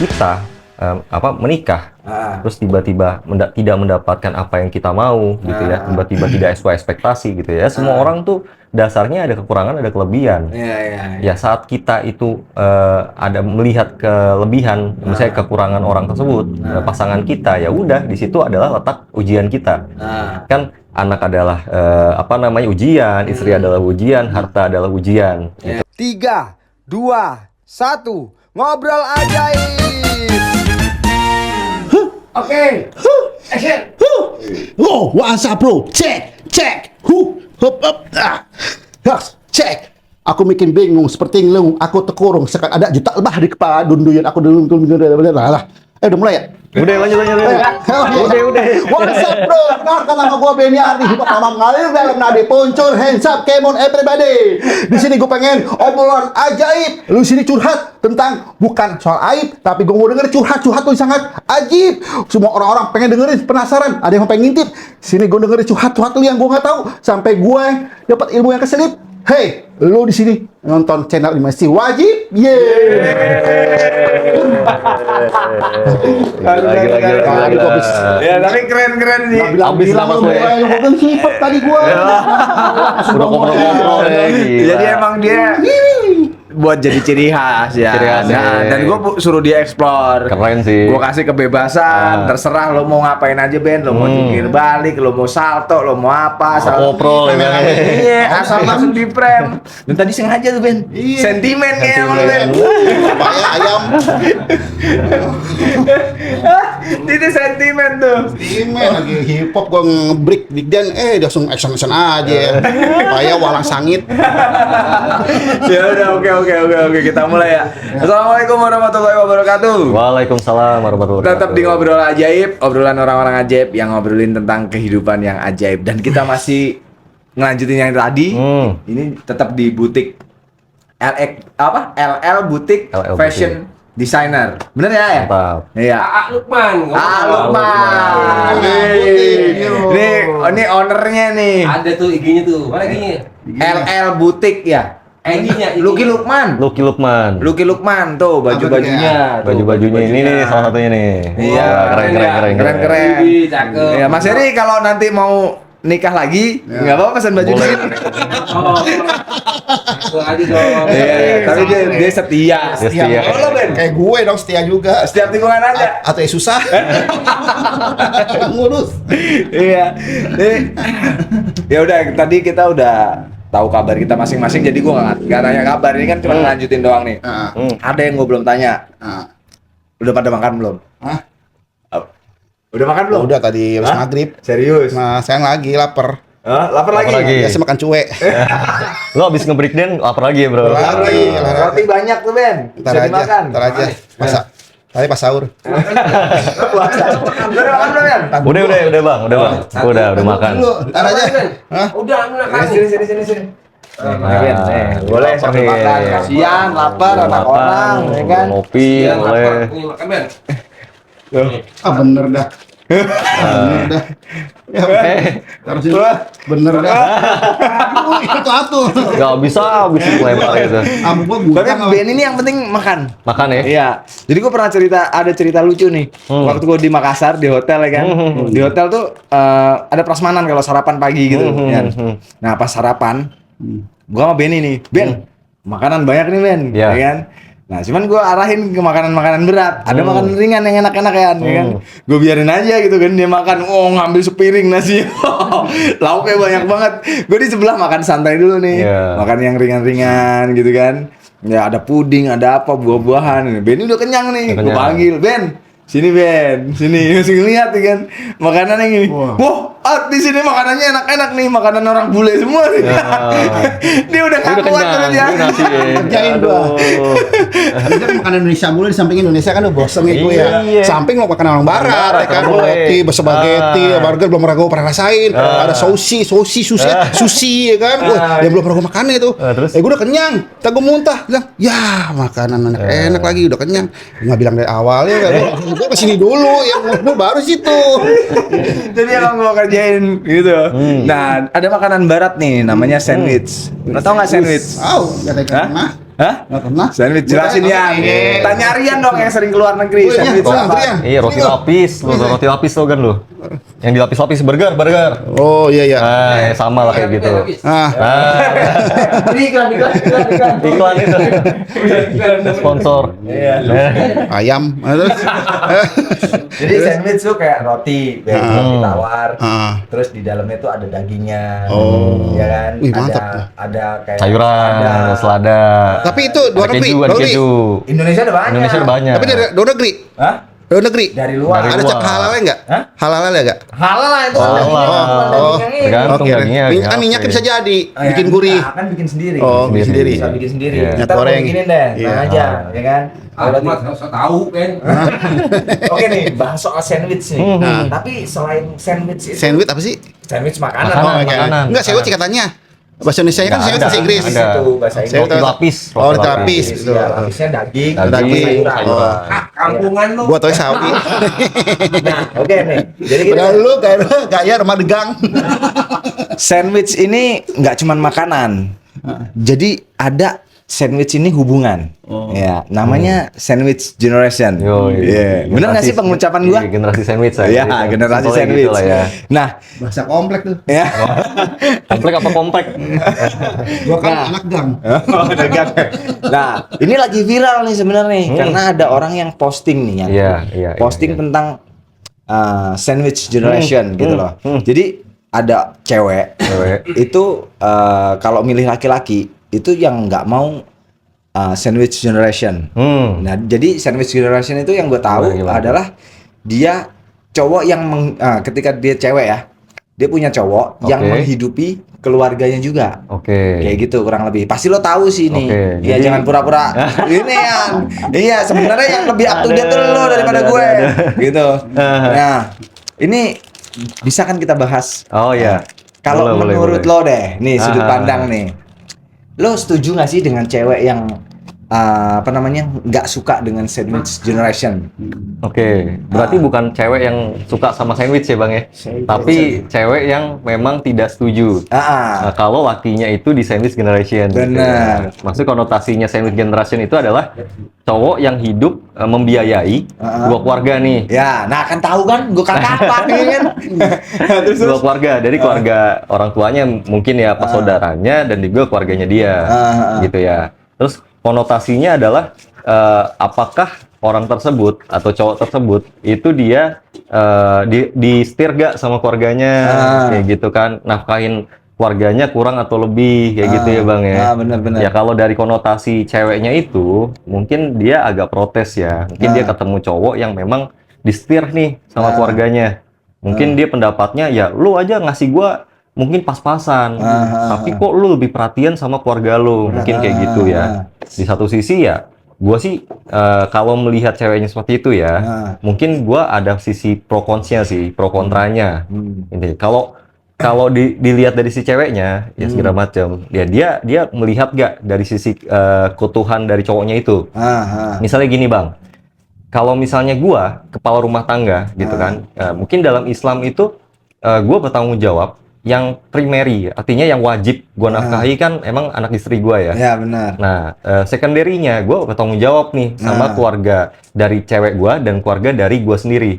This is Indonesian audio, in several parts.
kita menikah, terus tiba-tiba tidak mendapatkan apa yang kita mau, gitu ya, tiba-tiba tidak sesuai ekspektasi, gitu ya. Semua orang tuh dasarnya ada kekurangan, ada kelebihan. Ya saat kita itu ada melihat kelebihan, misalnya kekurangan orang tersebut, pasangan kita, ya udah di situ adalah letak ujian kita. Kan anak adalah ujian, istri adalah ujian, harta adalah ujian. Gitu. 3, 2, 1, ngobrol ajaib. Oke. Action. Oh, what's up, bro? Cek. Cek. Aku bikin bingung seperti ngelung. Aku tekurung sekat ada juta lebah di kepala dunduyan aku dulu lah. Udah mulai ya? Udah lanjut. Udah. What's up, bro? Kenalkan nama gue Benny Ardi. Hip-hop mamam ngalir dalam nadi. Poncor, hands up, come on everybody. Di sini gue pengen obrolan ajaib. Lu sini curhat tentang bukan soal aib, tapi gue mau denger curhat tuh sangat ajib. Semua orang-orang pengen dengerin, penasaran. Ada yang pengen ngintip. Sini gue dengerin curhat lu yang gue nggak tahu. Sampai gue dapat ilmu yang keselip. Hey, lu di sini nonton channel ini masih wajib. Lagi. Ya, tapi keren sih. Abis nama gue. Gue sifat tadi gue. Udah ngobrol lagi. Jadi emang dia buat jadi ciri khas ya. Dan gue suruh dia explore. Keren sih. Gue kasih kebebasan, terserah lo mau ngapain aja Ben, lo mau jungkir balik, lo mau salto, lo mau apa, ngobrol ya. Iya, asal masuk di frame. Dan tadi sengaja tuh Ben. Sentimen kayak emang Ben. Supaya ayam. Itu sentimen tuh. Sentimen lagi hip hop gue ngebreak dan langsung action aja. Supaya walang sangit. Ya udah, oke kita mulai ya. Assalamualaikum warahmatullahi wabarakatuh. Waalaikumsalam warahmatullahi wabarakatuh. Tetap di ngobrol ajaib, obrolan orang-orang ajaib yang ngobrolin tentang kehidupan yang ajaib. Dan kita masih ngelanjutin yang tadi. Ini tetap di butik LL Butik Fashion Designer. Bener ya? Mantap. Iya. Lukman. Lukman. Ini ownernya nih. Ada tuh IG-nya tuh. Mana IG-nya? LL Butik ya. IG-nya. Lucky Lukman tuh baju-bajunya. Baju-bajunya ini nih salah satunya nih. Iya, keren. Cakep. Ya, Mas Heri kalau nanti mau nikah lagi, nggak apa-apa pesan baju di sini. Langsung aja dong. Iya, tapi dia setia. Setia. Oh, lo Ben, Kayak gue dong setia juga. setiap tikungan ada. Atau susah. Ngurus. Iya. Ya udah, tadi kita udah tahu kabar kita masing-masing, jadi gua nggak tanya kabar. Ini kan cuma lanjutin doang nih. Ada yang gua belum tanya. Udah pada makan belum? Udah makan belum? Udah tadi habis maghrib. Serius? Nah, sayang lagi lapar. Lapar lagi? Biasa makan cuek. Lo abis nge-breakdown lapar lagi ya bro? Lapar lagi. Roti banyak tuh Ben. Ntar Bisa dimakan. aja. Masa? Tadi pas sahur. Puasa. Udah makan belum Ben? Udah bang. Udah makan. Ntar aja. Hah? Udah, makan. Sini. Boleh sambil makan. Kasian, lapar anak orang, ya kan? Ngopi, boleh. Ini makan Ben. Bener dah. Ya, taruh sini. Bener dah. Itu. Gak bisa lempar gitu. Gua Tapi Ben ini yang penting makan. Makan ya? Iya. Jadi gue pernah ada cerita lucu nih. Waktu gue di Makassar di hotel ya kan. Di hotel tuh ada prasmanan kalau sarapan pagi gitu. Kan? Nah pas sarapan, gue sama Benny nih. Ben, makanan banyak nih Ben, ya kan? Nah cuman gue arahin ke makanan-makanan berat. Ada makanan ringan yang enak-enak ya kan? Gue biarin aja gitu kan dia makan. Ngambil sepiring nasi. Lauknya banyak banget. Gue di sebelah makan santai dulu nih. Makan yang ringan-ringan gitu kan. Ya ada puding, ada apa, buah-buahan. Ben udah kenyang nih. Gue panggil, Ben. Sini masih ngeliat kan makanan yang ini. Wah, di sini makanannya enak-enak nih, makanan orang bule semua nih. Dia udah nggak kuat terus ya. Kerjain gua. Ini kan makanan Indonesia mulu, di samping Indonesia kan udah bosen nih gue ya. Samping lo makanan orang barat, ya kan roti, spaghetti, burger belum pernah gue rasain. Ada sushi ya kan. Yang belum pernah gue makan itu. Gue udah kenyang. Tak gue muntah, bilang, ya makanan enak lagi, udah kenyang. Nggak bilang dari awal ya. Gue kesini dulu, yang baru situ. Jadi emang gue kerjain gitu. Nah, ada makanan barat nih, namanya sandwich. Lo tau nggak sandwich? Tahu, kata Hah? Nggak pernah. Sandwich jelasin ya. Tanya Rian dong yang sering keluar negeri. Oh, iya, Sandwich Bang, apa? Rian. Iya, roti lapis, roti lapis tuh kan lu. Yang dilapis-lapis burger. Oh iya iya. Nah, ya sama lah kayak gitu. Ah, Nah, Iklan. iklan itu. Sponsor. Iya. ayam. Terus. Jadi sandwich tuh kayak roti, roti tawar. Ah. Terus di dalamnya tuh ada dagingnya. Oh. Ya kan? Wih, mantap. Ada kayak Sayuran, ada. selada. Tapi itu luar Ada negeri. keju, ada luar negeri. keju. Indonesia ada banyak. Indonesia ada banyak. Tapi dari luar negeri. Hah? Luar negeri. Dari luar. Dari Ada luar. cek halalnya nggak? Hah? Halalnya nggak? Halal lah itu. Halal. dagingnya, bukan Oh. daging yang ini. Tergantung Oke. dagingnya. Kan minyaknya bisa jadi Oh, ya, bikin gurih. enggak, kan bikin sendiri. Oh, bikin sendiri. Bisa bikin sendiri. Iya. Kita Goreng. mau bikinin deh, Iya. nah aja, ya kan? Aku mah nggak tahu kan. Oke nih, bahas soal sandwich nih. Hmm. Tapi selain sandwich itu, Sandwich apa sih? sandwich makanan. Makanan, apa? makanan. Enggak, sandwich singkatannya. Bahasa Indonesia kan Nggak sandwich ada. bahasa Inggris. Ada. Itu bahasa Saya Inggris. Roti lapis. Oh, roti lapis. Iya, lapisnya daging, Daging, sayuran. sayuran. Ah, kampungan lu. Buat toy sawi. Nah, oke nih. Jadi kita Padahal lu kayak gaya rumah degang. sandwich ini nggak cuman makanan. Jadi ada sandwich ini hubungan. Ya, namanya sandwich generation. Yo, Iya. Bener nggak sih pengucapan gua? Iya, generasi sandwich lah. Iya, Gitu. generasi Simpelnya sandwich. gitu lah ya. Nah, Bahasa komplek tuh. ya. Komplek apa komplek? Gua kan Nah. anak gang. Oh, dagang. Nah, ini lagi viral nih sebenarnya karena ada orang yang posting nih yang Iya. posting tentang sandwich generation gitu loh. Jadi ada cewek Cewek. itu kalau milih laki-laki itu yang nggak mau sandwich generation. Nah, jadi sandwich generation itu yang gue tahu Gimana? adalah dia cowok yang ketika dia cewek ya, dia punya cowok yang Oke. menghidupi keluarganya juga. Oke. Kayak gitu kurang lebih. Pasti lo tahu sih ini. Oke, Iya, jadi- jangan pura-pura. Ini yang iya sebenarnya yang lebih up to date tuh lo daripada Ada, gue. ada. Gitu. Nah, ini bisa kan kita bahas. Oh ya. Kalau Boleh, menurut boleh. lo deh, nih sudut Ah. pandang nih. Lo setuju nggak sih dengan cewek yang nggak suka dengan sandwich generation? Oke, berarti bukan cewek yang suka sama sandwich ya bang ya, tapi cewek yang memang tidak setuju. Nah, kalau lakinya itu di sandwich generation. gitu Benar. ya. Maksud konotasinya sandwich generation itu adalah cowok yang hidup membiayai dua keluarga nih. Ya, nah kan tahu kan, gue kata apa nih kan? Dua keluarga, dari keluarga orang tuanya mungkin ya pas saudaranya dan juga keluarganya dia, gitu ya. Terus konotasinya adalah apakah orang tersebut atau cowok tersebut itu dia di setir gak sama keluarganya, kayak gitu kan, nafkahin keluarganya kurang atau lebih kayak gitu ya bang ya. Benar-benar. Ya kalau dari konotasi ceweknya itu mungkin dia agak protes ya, mungkin dia ketemu cowok yang memang disetir nih sama keluarganya, mungkin dia pendapatnya ya lu aja ngasih gua mungkin pas-pasan, tapi kok lu lebih perhatian sama keluarga lu, mungkin kayak gitu ya. Di satu sisi ya, gua sih kalau melihat ceweknya seperti itu ya, mungkin gua ada sisi pro kontra sih, pro kontranya. Ini kalau dilihat dari si ceweknya ya segala macam, ya dia melihat gak dari sisi keutuhan dari cowoknya itu. Misalnya gini bang, kalau misalnya gua kepala rumah tangga gitu kan, mungkin dalam Islam itu gua bertanggung jawab. Yang primary, artinya yang wajib gua nafkahi kan emang anak istri gua ya. Ya benar. Nah, secondary-nya gua bertanggung jawab nih sama keluarga dari cewek gua dan keluarga dari gua sendiri.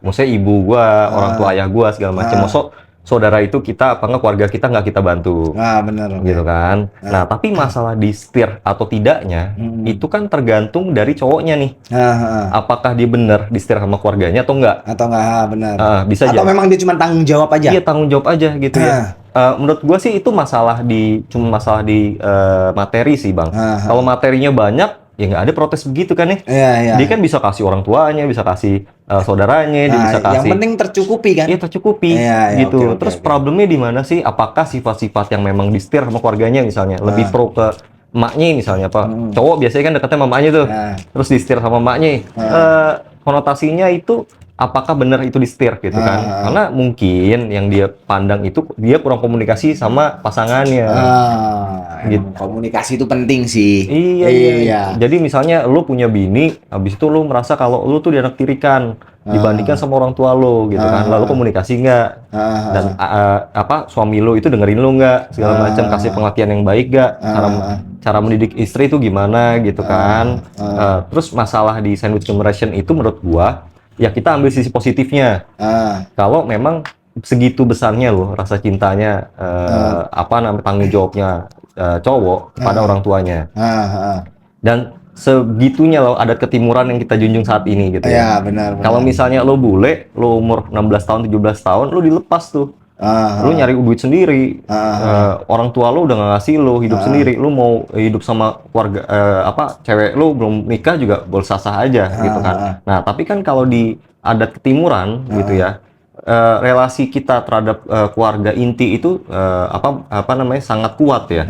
Maksudnya ibu gua, orang tua ayah gua segala macam. Maksud saudara itu kita apa enggak keluarga kita nggak kita bantu. Benar. Gitu kan. Nah, tapi masalah di setir atau tidaknya itu kan tergantung dari cowoknya nih. Apakah dia benar di setir sama keluarganya atau enggak? Atau enggak benar. Bisa Atau jadi. memang dia cuma tanggung jawab aja? Iya, tanggung jawab aja gitu ya. Menurut gua sih itu cuma masalah di materi sih bang. Kalau materinya banyak ya nggak ada protes begitu kan ya. Iya. Dia kan bisa kasih orang tuanya, bisa kasih saudaranya, dia bisa kasih. Yang penting tercukupi kan? Iya tercukupi gitu. Terus problemnya di mana sih? Apakah sifat-sifat yang memang disetir sama keluarganya misalnya lebih pro ke emaknya misalnya apa? Cowok biasanya kan dekatnya sama emaknya tuh. Terus disetir sama emaknya. Konotasinya itu apakah benar itu disetir gitu kan? Karena mungkin yang dia pandang itu dia kurang komunikasi sama pasangannya. Gitu. Komunikasi itu penting sih. Iya. Jadi misalnya lu punya bini, habis itu lu merasa kalau lu tuh dianak tirikan dibandingkan sama orang tua lu gitu kan. Lalu komunikasi nggak? Dan suami lu itu dengerin lu nggak? Segala macam, kasih pengertian yang baik nggak? Cara mendidik istri itu gimana gitu kan? Terus masalah di sandwich generation itu menurut gua ya kita ambil sisi positifnya. Kalau memang segitu besarnya loh rasa cintanya, tanggung jawabnya cowok kepada orang tuanya. Dan segitunya loh adat ketimuran yang kita junjung saat ini gitu ya. Benar. Kalau misalnya lo bule, lo umur 16 tahun, 17 tahun, lo dilepas tuh. Lu nyari duit sendiri, orang tua lu udah nggak ngasih lu hidup sendiri, lu mau hidup sama keluarga cewek lu belum nikah juga boleh sah-sah aja gitu kan. Nah tapi kan kalau di adat ketimuran gitu ya, relasi kita terhadap keluarga inti itu sangat kuat ya,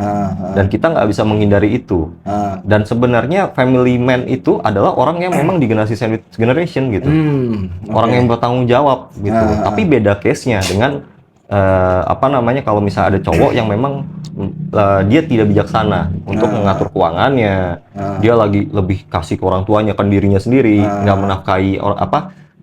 dan kita nggak bisa menghindari itu. Dan sebenarnya family man itu adalah orang yang memang di generasi sandwich generation gitu, orang yang bertanggung jawab gitu. Tapi beda case-nya dengan kalau misalnya ada cowok yang memang dia tidak bijaksana untuk mengatur keuangannya, dia lagi lebih kasih ke orang tuanya kan dirinya sendiri, nggak menafkahi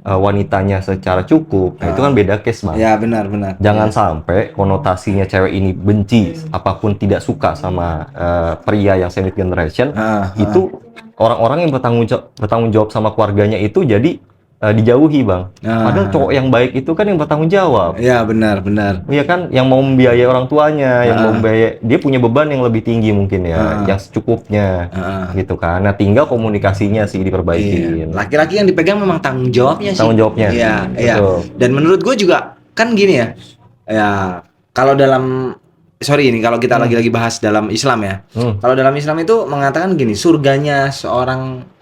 wanitanya secara cukup. Nah itu kan beda case, Bang. Ya benar. Jangan sampai konotasinya cewek ini benci apapun tidak suka sama pria yang sandwich generation, itu orang-orang yang bertanggung jawab sama keluarganya itu jadi dijauhi, Bang. Padahal cowok yang baik itu kan yang bertanggung jawab. Iya, benar. Iya kan, yang mau membiayai orang tuanya, yang mau membiayai, dia punya beban yang lebih tinggi mungkin ya, yang secukupnya, gitu kan. Nah, tinggal komunikasinya sih diperbaikin. Laki-laki yang dipegang memang tanggung jawabnya sih. Tanggung jawabnya. Iya. Dan menurut gue juga kan gini ya. Ya, kalau dalam kalau kita lagi bahas dalam Islam ya. Kalau dalam Islam itu mengatakan gini, surganya seorang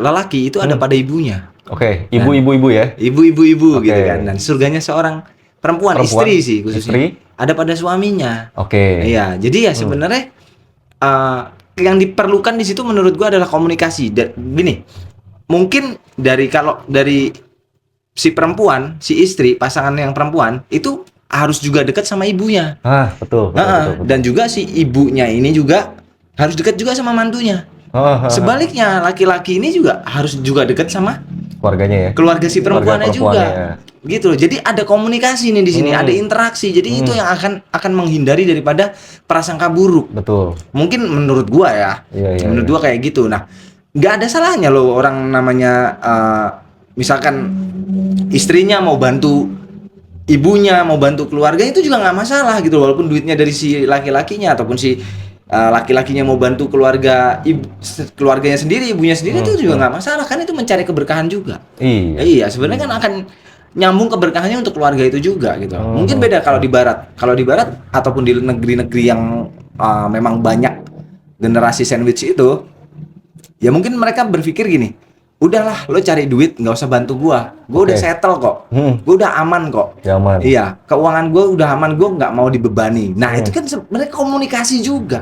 lelaki itu ada pada ibunya. Oke, ibu-ibu ya. Ibu-ibu gitu kan. Dan surganya seorang perempuan istri sih khususnya. Ada pada suaminya. Iya, jadi ya sebenarnya yang diperlukan di situ menurut gua adalah komunikasi. Gini, mungkin dari si perempuan, si istri, pasangan yang perempuan itu harus juga dekat sama ibunya. Betul. Dan juga si ibunya ini juga harus dekat juga sama mantunya. Sebaliknya laki-laki ini juga harus juga dekat sama keluarganya ya. Keluarga si perempuannya juga. Gitu loh. Jadi ada komunikasi nih di sini, ada interaksi. Jadi itu yang akan menghindari daripada prasangka buruk. Betul. Mungkin menurut gua ya. Menurut gua kayak gitu. Nah, nggak ada salahnya loh orang namanya misalkan istrinya mau bantu ibunya, mau bantu keluarga, itu juga nggak masalah gitu, walaupun duitnya dari si laki-lakinya ataupun si laki-lakinya mau bantu keluarganya sendiri, ibunya sendiri, itu juga nggak masalah kan, itu mencari keberkahan juga. Iya, sebenarnya kan akan nyambung keberkahannya untuk keluarga itu juga gitu. Mungkin beda kalau di barat ataupun di negeri-negeri yang memang banyak generasi sandwich itu, ya mungkin mereka berpikir gini, udahlah lo cari duit, nggak usah bantu gua udah settle kok, gua udah aman kok. Iya, keuangan gua udah aman, gua nggak mau dibebani. Nah itu kan sebenarnya komunikasi juga.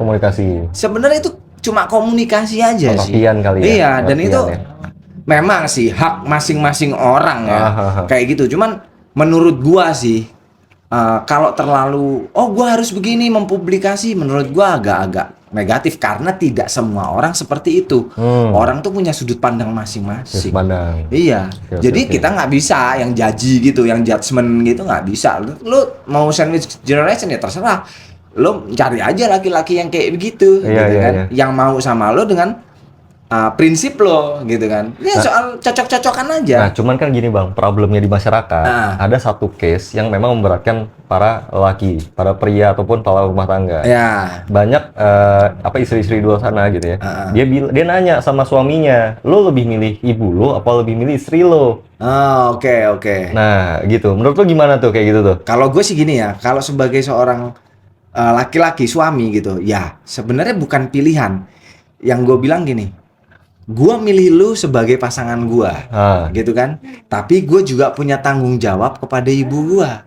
Sebenarnya itu cuma komunikasi aja sih. Kali ya. Iya, dan itu memang sih hak masing-masing orang ya, kayak gitu. Cuman menurut gua sih kalau terlalu gua harus begini mempublikasi, menurut gua agak-agak negatif karena tidak semua orang seperti itu. Orang tuh punya sudut pandang masing-masing. Iya. Jadi kita nggak bisa yang jaji gitu, yang judgement gitu nggak bisa. Lu mau sandwich generation ya terserah. Lu cari aja laki-laki yang kayak begitu, gitu kan? Yang mau sama lu dengan prinsip lo gitu kan. Ya soal cocok-cocokan aja. Nah, cuman kan gini Bang, problemnya di masyarakat ada satu case yang memang memberatkan para laki, para pria ataupun para rumah tangga. Banyak istri-istri di luar sana gitu ya. Dia nanya sama suaminya, "Lo lebih milih ibu lo apa lebih milih istri lo?" Oke. Nah, gitu. Menurut lo gimana tuh kayak gitu tuh? Kalau gue sih gini ya, kalau sebagai seorang laki-laki suami gitu, ya sebenarnya bukan pilihan. Yang gue bilang gini, gua milih lu sebagai pasangan gua, gitu kan. Tapi gue juga punya tanggung jawab kepada ibu gua.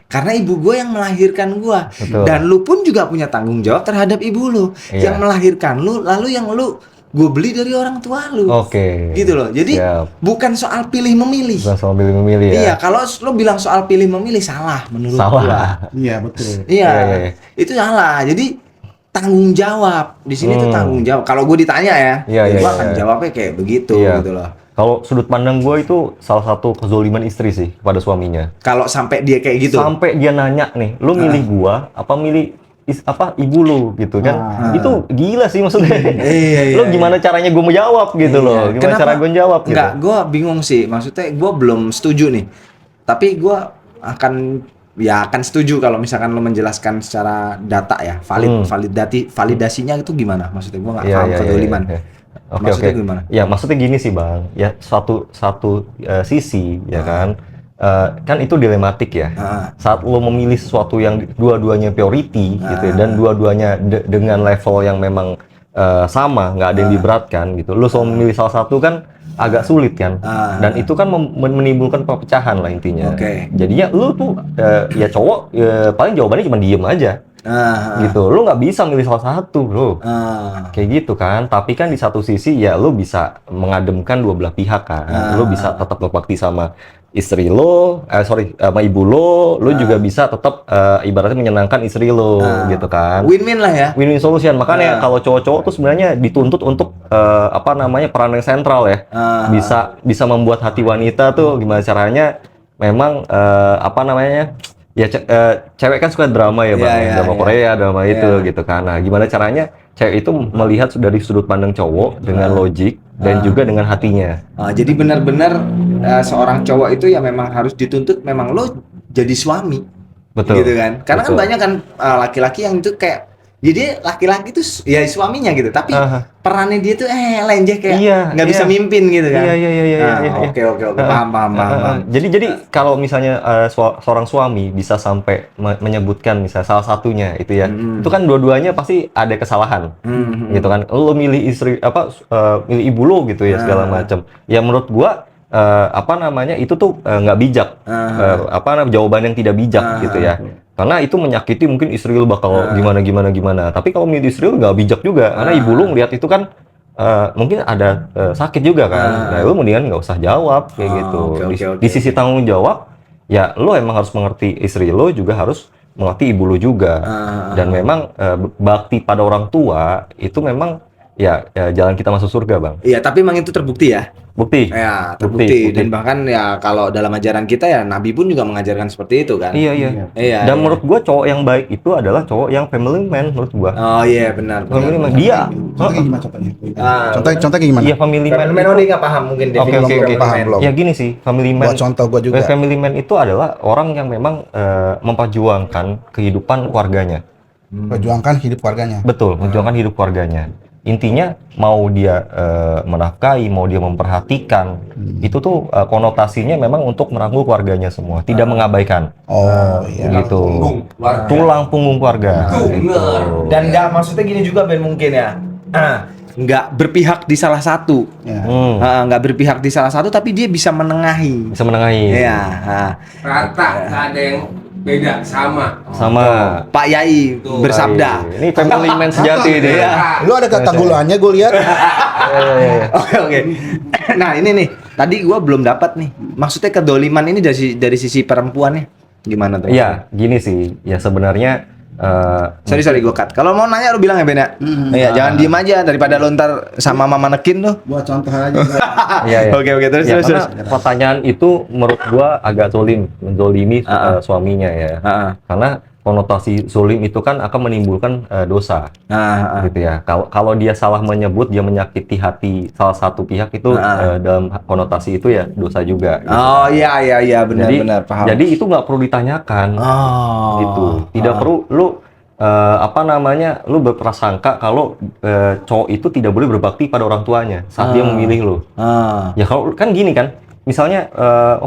Karena ibu gua yang melahirkan gua. Dan lu pun juga punya tanggung jawab terhadap ibu lu yang melahirkan lu, lalu yang lu gue beli dari orang tua lu. Oke. Gitu loh. Jadi Siap. bukan soal pilih memilih. Bukan soal milih-memilih ya. Iya, kalau lo bilang soal pilih memilih salah menurut Salah. gua. Iya, betul. Iya, Iya. itu salah. Jadi tanggung jawab di sini tuh tanggung jawab. Kalau gue ditanya ya, Iya, gue iya, akan iya. jawabnya kayak begitu Iya. gitu loh. Kalau sudut pandang gue itu salah satu kezoliman istri sih kepada suaminya. Kalau sampai dia kayak gitu, Sampai dia nanya nih, lu milih gua apa milih ibu lu gitu kan? Itu gila sih maksudnya. Iya, Lu gimana caranya gue menjawab gitu loh? Gimana Kenapa? cara gue jawab gitu? Enggak, gue bingung sih. Maksudnya gue belum setuju nih. Tapi gue akan setuju kalau misalkan lo menjelaskan secara data ya, validasinya itu gimana? Maksudnya gue nggak paham kedoliman. Oke, Maksudnya oke. gimana? Ya maksudnya gini sih bang, ya satu sisi ya kan, kan itu dilematik ya. Saat lo memilih sesuatu yang dua-duanya priority gitu ya, dan dua-duanya dengan level yang memang sama, nggak ada yang diberatkan gitu. Lo selalu memilih salah satu kan agak sulit kan, dan itu kan menimbulkan perpecahan lah intinya. Oke. Jadinya lo tuh ya cowok paling jawabannya cuma diem aja. Gitu, lu nggak bisa milih salah satu lo, kayak gitu kan. Tapi kan di satu sisi ya lu bisa mengademkan dua belah pihak kan. Lu bisa tetap berbakti sama istri lo, sama ibu lo, lu juga bisa tetap ibaratnya menyenangkan istri lo, gitu kan. Win-win lah ya. Win-win solution. Makanya kalau cowok-cowok tuh sebenarnya dituntut untuk peran yang sentral ya. Bisa membuat hati wanita tuh gimana caranya. Memang ya cewek kan suka drama ya bang, drama Korea, drama itu gitu kan. Nah, gimana caranya cewek itu melihat dari sudut pandang cowok dengan logik dan juga dengan hatinya. Jadi benar-benar seorang cowok itu ya memang harus dituntut memang lo jadi suami. Betul. Gitu kan. Karena kan Betul. banyak kan laki-laki yang itu kayak jadi laki-laki itu ya suaminya gitu, tapi perannya dia tuh lenjeh kayak nggak bisa mimpin gitu kan. Iya. Oke, paham. Jadi kalau misalnya seorang suami bisa sampai menyebutkan misalnya salah satunya itu ya, itu kan dua-duanya pasti ada kesalahan, gitu kan. Lo milih istri milih ibu lo gitu ya segala macam. Ya menurut gua itu tuh nggak bijak, jawaban yang tidak bijak gitu ya. Karena itu menyakiti mungkin istri lu bakal gimana. Tapi kalau milih istri lu nggak bijak juga, karena ibu lu ngeliat itu kan mungkin ada sakit juga kan. Nah lu mendingan nggak usah jawab kayak gitu. Di sisi tanggung jawab, ya lu emang harus mengerti istri lu, juga harus mengerti ibu lu juga. Dan memang bakti pada orang tua itu memang ya jalan kita masuk surga bang. Iya, tapi memang itu terbukti ya. Bukti. Ya, terbukti. Dan bahkan ya kalau dalam ajaran kita ya Nabi pun juga mengajarkan seperti itu kan. Iya. Iya. Dan menurut gua cowok yang baik itu adalah cowok yang family man menurut gua. Oh iya, benar. Family man. Dia. Contohnya gimana contohnya? Contohnya gimana? Iya family man. Family man nggak paham mungkin Oke. Paham belum? Ya gini sih, family man. Buat contoh gua juga. Family man itu adalah orang yang memang memperjuangkan kehidupan keluarganya. Perjuangkan hidup keluarganya. Betul, memperjuangkan hidup keluarganya. Intinya mau dia menafkahi, mau dia memperhatikan, itu tuh konotasinya memang untuk merangkul keluarganya semua, tidak mengabaikan. Oh iya. Gitu. keluarga. Tulang punggung keluarga. Gitu. Dan nggak, maksudnya gini juga Ben mungkin ya. Nggak berpihak di salah satu. Ya. Nggak berpihak di salah satu, tapi dia bisa menengahi. Bisa menengahi. Iya. Rata, nggak ada yang beda, sama. Sama. Pak Yai bersabda. Ini family man sejati deh. Lu ada kata gulanya gue lihat. Oke. Nah ini nih, tadi gua belum dapat nih. Maksudnya kedoliman ini dari sisi perempuannya gimana tuh? Iya, gini sih. Ya sebenarnya Sorry gue cut. Kalau mau nanya lu bilang ya Ben ya. Iya, jangan diem aja daripada lu ntar sama mama nekin tuh. Buat contoh aja. Iya. Oke, terus. Karena pertanyaan itu menurut gua agak menzolimi suaminya ya. Karena konotasi zolim itu kan akan menimbulkan dosa, gitu ya. Kalau dia salah menyebut, dia menyakiti hati salah satu pihak itu dalam konotasi itu ya dosa juga. Gitu. Oh iya benar paham. Jadi itu nggak perlu ditanyakan, gitu. Tidak perlu lu lu berprasangka kalau cowok itu tidak boleh berbakti pada orang tuanya saat dia memilih lu. Ya kalau kan gini kan. Misalnya,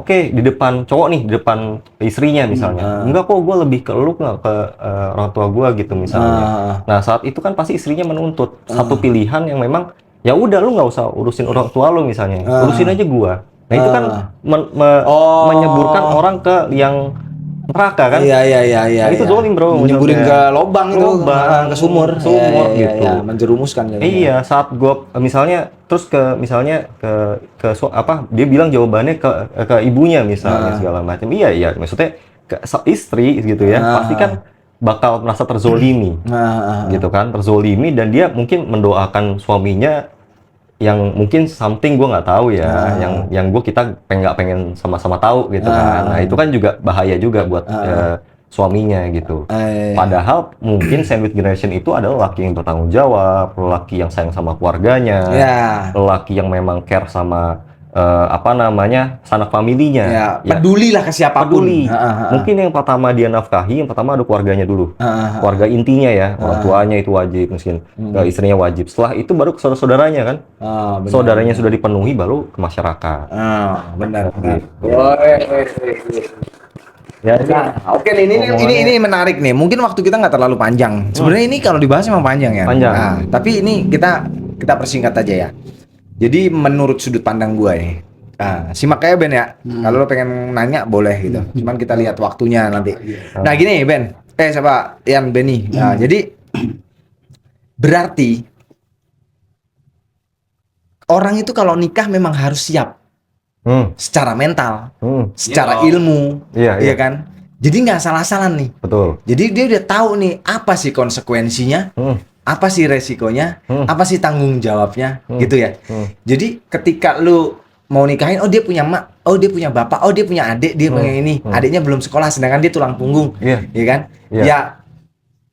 di depan cowok nih, di depan istrinya misalnya. Enggak kok, gue lebih ke lu nggak ke orang tua gue gitu misalnya. Nah saat itu kan pasti istrinya menuntut satu pilihan yang memang ya udah lu nggak usah urusin orang tua lu misalnya, urusin aja gue. Nah itu kan menyeburkan orang ke yang neraka kan? Iya. Nah, itu zolim bro. Nyemburin ke maksudnya. lobang itu, ke sumur. Sumur Iya, gitu. iya, menjerumuskan jadinya. Iya, saat gua misalnya terus dia bilang jawabannya ke ibunya misalnya segala macam. Iya, maksudnya ke istri gitu ya. Pasti kan bakal merasa terzolimi. Gitu kan, terzolimi dan dia mungkin mendoakan suaminya yang mungkin something gue nggak tahu ya, yang kita nggak pengen sama-sama tahu gitu kan. Nah itu kan juga bahaya juga buat suaminya gitu. Padahal mungkin sandwich generation itu adalah laki yang bertanggung jawab, laki yang sayang sama keluarganya, laki yang memang care sama sanak familinya. Pedulilah ke siapapun. Mungkin yang pertama dia nafkahi, yang pertama ada keluarganya dulu. Keluarga intinya ya, orang tuanya itu wajib, mungkin istrinya wajib. Setelah itu baru ke saudara-saudaranya kan. Saudaranya sudah dipenuhi baru ke masyarakat. Benar. Ya, Oke nih, ini menarik nih. Mungkin waktu kita nggak terlalu panjang. Sebenarnya ini kalau dibahas memang panjang ya. Panjang. Nah, tapi ini kita persingkat aja ya. Jadi menurut sudut pandang gue nih, simak aja Ben ya. Kalau lo pengen nanya boleh gitu. Cuman kita lihat waktunya nanti. Nah gini Ben, siapa? Yan Benny. Nah, jadi berarti orang itu kalau nikah memang harus siap secara mental, secara ilmu, iya kan? Jadi nggak salah-salah nih. Betul. Jadi dia udah tahu nih apa sih konsekuensinya. Apa sih resikonya, apa sih tanggung jawabnya, gitu ya. Jadi ketika lu mau nikahin, dia punya mak, dia punya bapak, dia punya adik, dia punya ini, adiknya belum sekolah, sedangkan dia tulang punggung, ya kan? Ya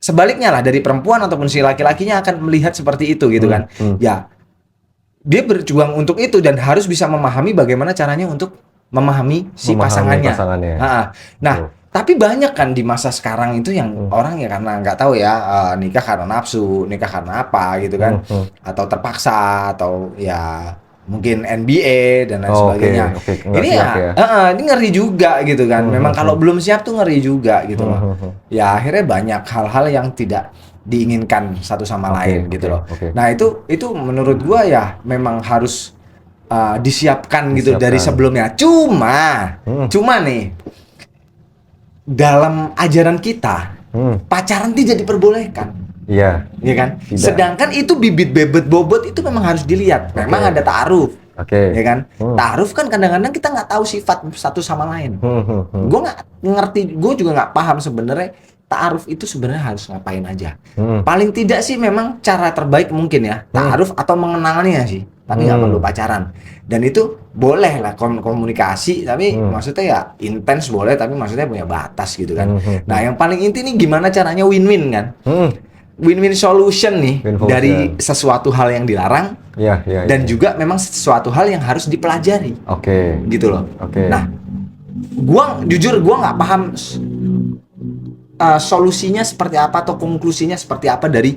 sebaliknya lah dari perempuan ataupun si laki-lakinya akan melihat seperti itu, gitu kan? Ya dia berjuang untuk itu dan harus bisa memahami bagaimana caranya untuk memahami pasangannya. Nah. Tapi banyak kan di masa sekarang itu yang orang ya karena nggak tahu ya nikah karena nafsu, nikah karena apa gitu kan, atau terpaksa atau ya mungkin NBA dan lain sebagainya. Ini ini ngeri juga gitu kan. Memang kalau belum siap tuh ngeri juga gitu loh. Ya akhirnya banyak hal-hal yang tidak diinginkan satu sama lain gitu loh. Nah itu menurut gua ya memang harus disiapkan gitu dari sebelumnya. Cuma nih. Dalam ajaran kita, pacaran tidak diperbolehkan. Iya kan? Tidak. Sedangkan itu bibit bebet bobot itu memang harus dilihat. Memang ada ta'aruf. Ya kan? Ta'aruf kan kadang-kadang kita nggak tahu sifat satu sama lain. Gue nggak ngerti, gue juga nggak paham sebenarnya ta'aruf itu sebenarnya harus ngapain aja. Paling tidak sih memang cara terbaik mungkin ya ta'aruf atau mengenalnya sih. Tapi nggak perlu pacaran. Dan itu boleh lah komunikasi, tapi maksudnya ya intens boleh, tapi maksudnya punya batas gitu kan. Nah yang paling inti nih gimana caranya win-win kan. Win-win solution nih dari sesuatu hal yang dilarang dan juga memang sesuatu hal yang harus dipelajari. Gitu loh. Nah, jujur gua nggak paham solusinya seperti apa atau konklusinya seperti apa dari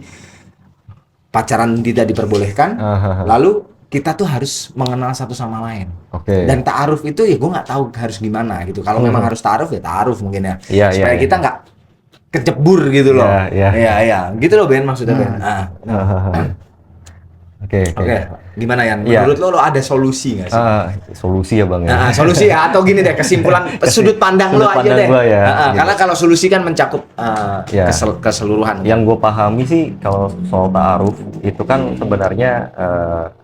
pacaran tidak diperbolehkan. Lalu kita tuh harus mengenal satu sama lain. Dan ta'aruf itu ya gue nggak tahu harus gimana gitu. Kalau memang harus ta'aruf ya ta'aruf mungkin ya. Supaya kita nggak kejebur gitu loh. Iya. Gitu loh Ben maksudnya Ben. Oke. Gimana ya? Menurut lo ada solusi nggak sih? Solusi ya Bang ya. Solusi ya atau gini deh kesimpulan sudut pandang lo aja deh. Gitu. Karena kalau solusi kan mencakup keseluruhan. Yang gue pahami sih kalau soal ta'aruf itu kan sebenarnya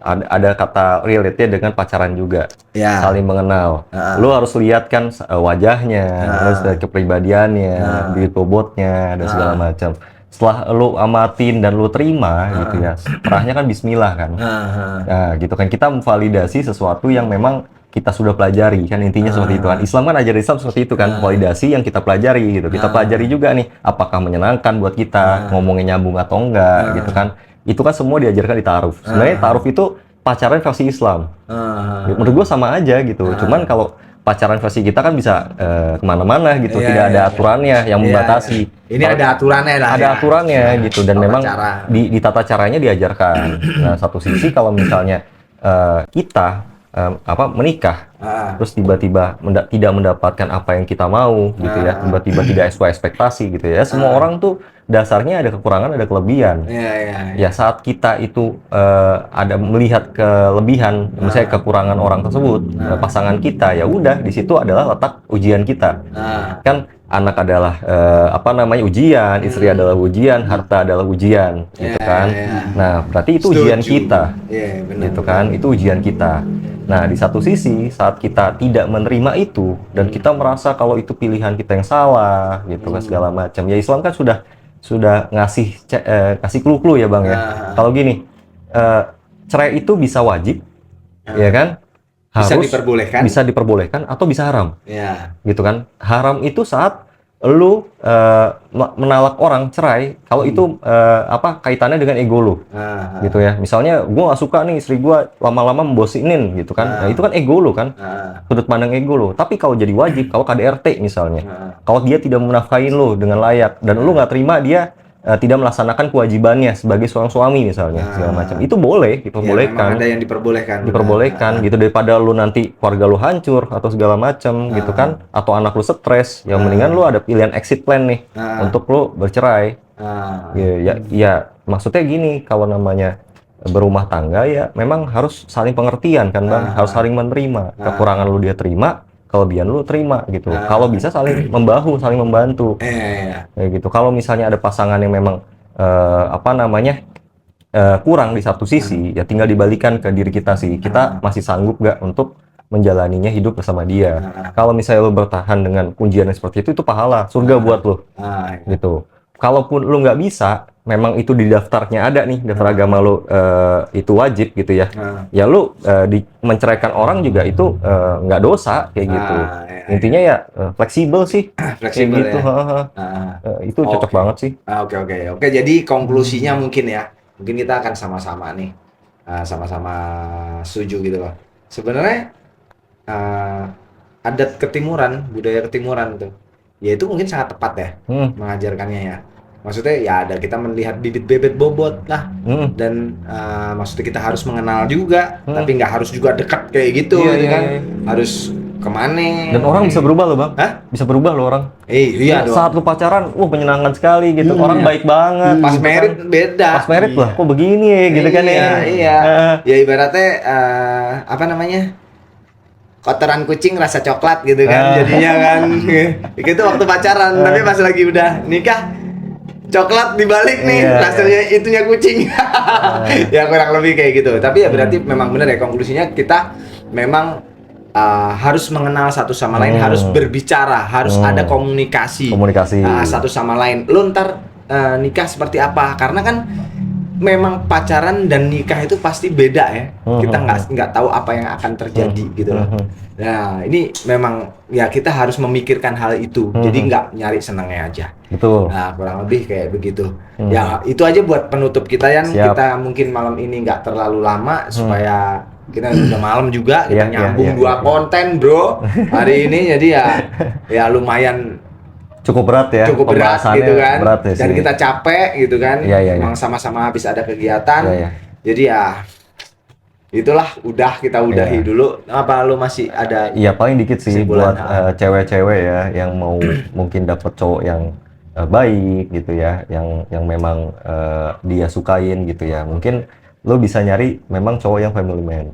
ada kata relate-nya dengan pacaran juga. Saling mengenal. Lo harus lihat kan wajahnya, harus lihat kepribadiannya, bibit bobotnya dan segala macam. Setelah lu amatin dan lu terima gitu ya, terakhirnya kan bismillah kan. Nah gitu kan, kita memvalidasi sesuatu yang memang kita sudah pelajari kan, intinya seperti itu kan. Islam kan ajaran Islam seperti itu kan, validasi yang kita pelajari gitu. Kita pelajari juga nih, apakah menyenangkan buat kita, ngomongnya nyambung atau enggak gitu kan. Itu kan semua diajarkan di ta'aruf. Sebenarnya ta'aruf itu pacaran versi Islam. Menurut gua sama aja gitu. Cuman kalau pacaran versi kita kan bisa kemana-mana gitu, tidak ada aturannya yang membatasi. Ini ada aturannya lah. Ada aturannya gitu, dan memang di tata caranya diajarkan. Nah, satu sisi kalau misalnya kita menikah, terus tiba-tiba tidak mendapatkan apa yang kita mau gitu ya, tiba-tiba tidak sesuai ekspektasi gitu ya. Semua orang tuh dasarnya ada kekurangan, ada kelebihan. Ya saat kita itu ada melihat kelebihan, misalnya kekurangan orang tersebut, pasangan kita, ya udah di situ adalah letak ujian kita. Kan anak adalah ujian, istri adalah ujian, harta adalah ujian, gitu kan. Nah, berarti itu ujian kita, gitu kan. Itu ujian kita. Nah, di satu sisi saat kita tidak menerima itu dan kita merasa kalau itu pilihan kita yang salah, gitu kan segala macam. Ya Islam kan sudah ngasih clue-clue ya Bang ya. Kalau gini, cerai itu bisa wajib, ya kan? Harus bisa diperbolehkan atau bisa haram, gitu kan. Haram itu saat lu menalak orang cerai kalau itu kaitannya dengan ego lu, gitu ya. Misalnya gua nggak suka nih istri gua lama-lama membosinin, gitu kan. Nah, itu kan ego lu kan, sudut pandang ego lu. Tapi kalau jadi wajib, kalau KDRT misalnya, kalau dia tidak menafkahin lu dengan layak dan lu nggak terima dia tidak melaksanakan kewajibannya sebagai seorang suami misalnya, segala macam, itu boleh diperbolehkan. Ada yang diperbolehkan gitu, daripada lu nanti keluarga lu hancur atau segala macam, gitu kan, atau anak lu stres, yang mendingan lu ada pilihan exit plan nih untuk lu bercerai. Ya maksudnya gini, kalau namanya berumah tangga ya memang harus saling pengertian kan Bang, harus saling menerima. Kekurangan lu dia terima, kelebihan lu terima gitu. Kalau bisa saling membahu, saling membantu. Kayak gitu. Kalau misalnya ada pasangan yang memang kurang di satu sisi, ya tinggal dibalikan ke diri kita sih. Kita masih sanggup gak untuk menjalaninya hidup bersama dia. Kalau misalnya lu bertahan dengan ujian yang seperti itu pahala, surga buat lu. Gitu. Kalaupun lu nggak bisa, memang itu di daftarnya ada nih, daftar agama lu itu wajib gitu ya. Ya lu menceraikan orang juga itu nggak dosa kayak gitu. Intinya ya fleksibel sih. Fleksibel kayak gitu. Itu cocok banget sih. Oke. Jadi konklusinya mungkin kita akan sama-sama nih, sama-sama setuju gitu loh. Sebenarnya adat ketimuran, budaya ketimuran tuh, ya itu mungkin sangat tepat ya mengajarkannya ya. Maksudnya ya ada kita melihat bibit bebet bobot lah, dan maksudnya kita harus mengenal juga, tapi nggak harus juga dekat kayak gitu, kan. Harus kemana? Dan orang bisa berubah loh Bang. Bisa berubah loh orang. Iya dong. Saat lu pacaran, menyenangkan sekali gitu. Orang baik banget. Pas gitu merit kan. beda. Pas merit lah, kok begini ya, gitu kan ya. Iya. Ya ibaratnya kotoran kucing rasa coklat gitu kan, jadinya kan. Itu waktu pacaran, tapi pas lagi udah nikah, coklat dibalik nih, rasanya itunya kucing. Ya kurang lebih kayak gitu. Tapi ya berarti memang benar ya, konklusinya kita memang harus mengenal satu sama lain, harus berbicara, harus ada komunikasi. Satu sama lain. Lu ntar nikah seperti apa? Karena kan memang pacaran dan nikah itu pasti beda ya. Kita nggak tahu apa yang akan terjadi gitu loh. Nah ini memang ya kita harus memikirkan hal itu. Jadi nggak nyari senangnya aja. Betul. Nah kurang lebih kayak begitu. Ya itu aja buat penutup kita yang kita mungkin malam ini nggak terlalu lama supaya kita udah malam juga, kita nyambung dua konten bro hari ini, jadi ya lumayan cukup berat ya, gitu kan, berat ya, dan kita capek gitu kan, emang sama-sama habis ada kegiatan, jadi ya itulah, kita udahi dulu. Apa lu masih ada? Iya paling dikit sih buat cewek-cewek ya yang mau mungkin dapet cowok yang baik gitu ya, yang memang dia sukain gitu ya, mungkin lo bisa nyari memang cowok yang family man.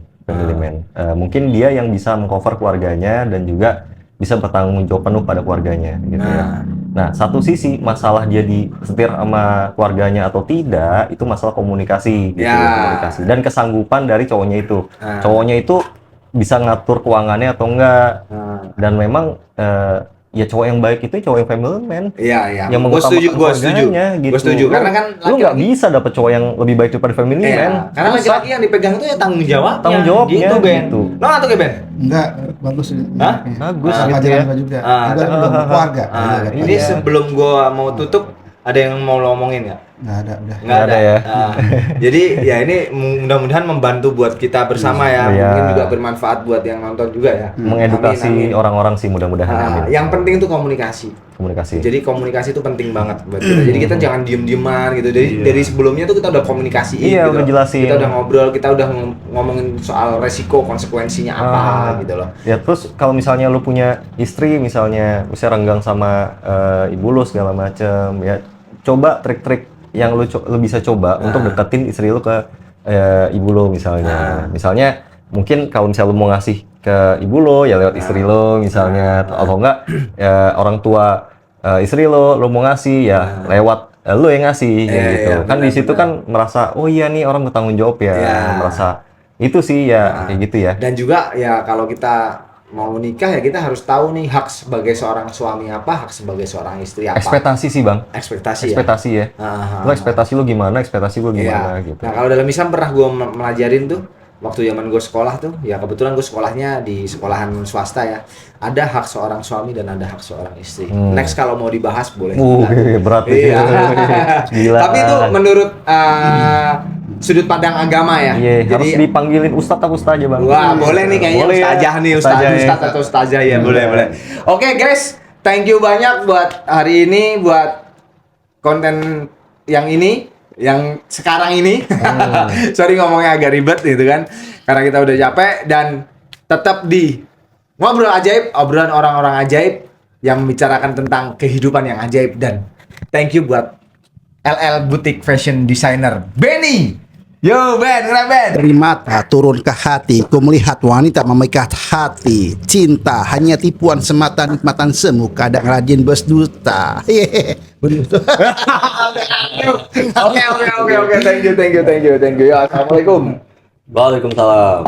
Mungkin dia yang bisa mengcover keluarganya dan juga bisa bertanggung jawab penuh pada keluarganya gitu ya. Nah, satu sisi masalah dia disetir sama keluarganya atau tidak, itu masalah komunikasi gitu, komunikasi dan kesanggupan dari cowoknya itu. Cowoknya itu bisa ngatur keuangannya atau enggak. Dan memang ya cowok yang baik itu cowok yang family man. Iya. Yang mengutamakan keluarganya gitu. Gue setuju. Karena kan lu nggak bisa dapet cowok yang lebih baik daripada family man. Karena laki-laki yang dipegang itu ya tanggung jawabnya. Tanggung jawabnya gitu, Ben. gitu. Lo nggak tuh Ben? Enggak, bagus. Bagus gitu gitu ya. juga. Juga belum keluarga. Ini sebelum gua mau tutup, ada yang mau lo omongin nggak? Nggak ada, udah. Nggak ada ya. Jadi ya ini mudah-mudahan membantu buat kita bersama ya. Mungkin juga bermanfaat buat yang nonton juga ya. Mengedukasi orang-orang sih mudah-mudahan. Yang penting itu komunikasi. Jadi komunikasi itu penting banget buat kita. Jadi kita jangan diem-dieman gitu. Jadi dari sebelumnya tuh kita udah komunikasiin. Iya, udah jelasin. Kita udah ngobrol, kita udah ngomongin soal resiko, konsekuensinya apa gitu loh. Ya terus kalau misalnya lu punya istri misalnya renggang sama ibu lu segala macem, ya coba trik-trik yang lu bisa coba untuk deketin istri lu ke ibu lu misalnya. Misalnya mungkin kalau misalnya lu mau ngasih ke ibu lo ya lewat istri lo misalnya, atau enggak orang tua istri lo mau ngasih ya lewat lo yang ngasih gitu. Kan di situ kan merasa oh iya nih orang bertanggung jawab ya, merasa itu sih ya kayak gitu ya. Dan juga ya kalau kita mau nikah ya kita harus tahu nih hak sebagai seorang suami apa, hak sebagai seorang istri apa. Ekspektasi sih bang. Ekspektasi ya. Lo ekspektasi lo gimana? Ekspektasi lo gimana gitu. Nah kalau dalam Islam pernah gue melajarin tuh waktu zaman gue sekolah tuh, ya kebetulan gue sekolahnya di sekolahan swasta ya. Ada hak seorang suami dan ada hak seorang istri. Next kalau mau dibahas boleh. Berat iya. Gila. Tapi itu menurut sudut pandang agama ya. Jadi harus dipanggilin ustadz atau ustazah bang. Wah boleh nih kayaknya boleh ustazah nih, ustadz atau ustazah ya boleh. Oke guys, thank you banyak buat hari ini, buat konten yang ini. Yang sekarang ini sorry ngomongnya agak ribet gitu kan karena kita udah capek dan tetap di Ngobrol Ajaib, obrolan orang-orang ajaib yang membicarakan tentang kehidupan yang ajaib. Dan thank you buat LL Boutique Fashion Designer Benny. Yo Ben, keren Ben. Dari mata turun ke hati, ku melihat wanita memikat hati. Cinta hanya tipuan semata, nikmatan semu, kadang rajin berdusta. Hehehe. Oke. Thank you. Ya, assalamualaikum. Waalaikumsalam.